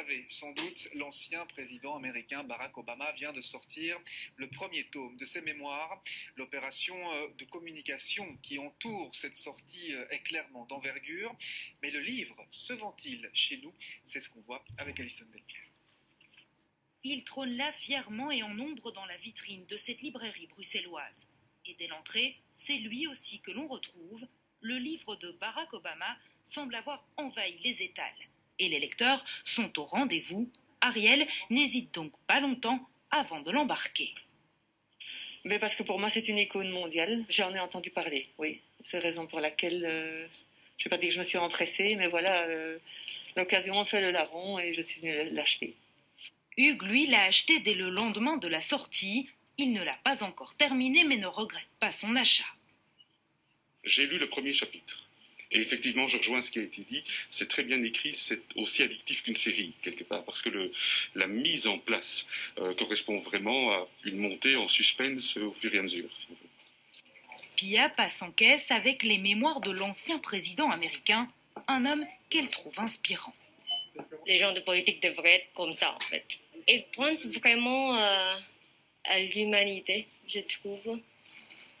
savez sans doute, l'ancien président américain Barack Obama vient de sortir le premier tome de ses mémoires. L'opération de communication qui entoure cette sortie est clairement d'envergure. Mais le livre se vend-il chez nous? C'est ce qu'on voit avec Alison Delpierre. Il trône là fièrement et en ombre dans la vitrine de cette librairie bruxelloise. Et dès l'entrée, c'est lui aussi que l'on retrouve. Le livre de Barack Obama semble avoir envahi les étals. Et les lecteurs sont au rendez-vous. Ariel n'hésite donc pas longtemps avant de l'embarquer. Mais parce que pour moi, c'est une icône mondiale. J'en ai entendu parler, oui. C'est la raison pour laquelle, je ne vais pas dire que je me suis empressée, mais voilà, l'occasion fait le larron et je suis venue l'acheter. Hugues, lui, l'a acheté dès le lendemain de la sortie. Il ne l'a pas encore terminé, mais ne regrette pas son achat. J'ai lu le premier chapitre. Et effectivement, je rejoins ce qui a été dit. C'est très bien écrit, c'est aussi addictif qu'une série, quelque part, parce que la mise en place correspond vraiment à une montée en suspense au fur et à mesure, si on veut. Pia passe en caisse avec les mémoires de l'ancien président américain, un homme qu'elle trouve inspirant. Les gens de politique devraient être comme ça, en fait. Ils pensent vraiment à l'humanité, je trouve.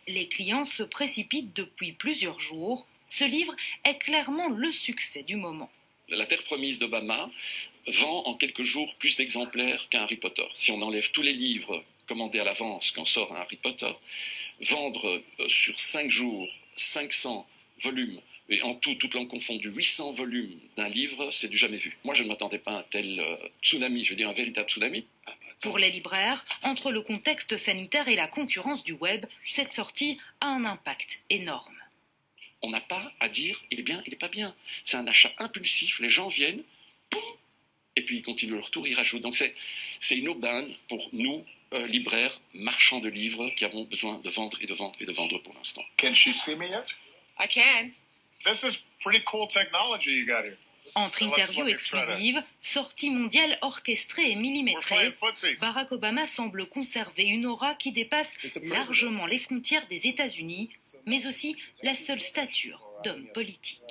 Les clients se précipitent depuis plusieurs jours. Ce livre est clairement le succès du moment. La Terre promise d'Obama vend en quelques jours plus d'exemplaires qu'un Harry Potter. Si on enlève tous les livres commandés à l'avance quand sort un Harry Potter, vendre sur 5 jours 500 volumes, et en tout, toutes langues confondues, 800 volumes d'un livre, c'est du jamais vu. Moi, je ne m'attendais pas à un tel tsunami, je veux dire un véritable tsunami. Pour les libraires, entre le contexte sanitaire et la concurrence du web, cette sortie a un impact énorme. On n'a pas à dire il est bien, il n'est pas bien. C'est un achat impulsif, les gens viennent, poum, et puis ils continuent leur tour, ils rajoutent. Donc c'est une aubaine pour nous, libraires, marchands de livres, qui avons besoin de vendre et de vendre et de vendre pour l'instant. Can she see me yet? I can. This is pretty cool technology you got here. Entre interviews exclusives, sorties mondiales orchestrées et millimétrées, Barack Obama semble conserver une aura qui dépasse largement les frontières des États-Unis, mais aussi la seule stature d'homme politique.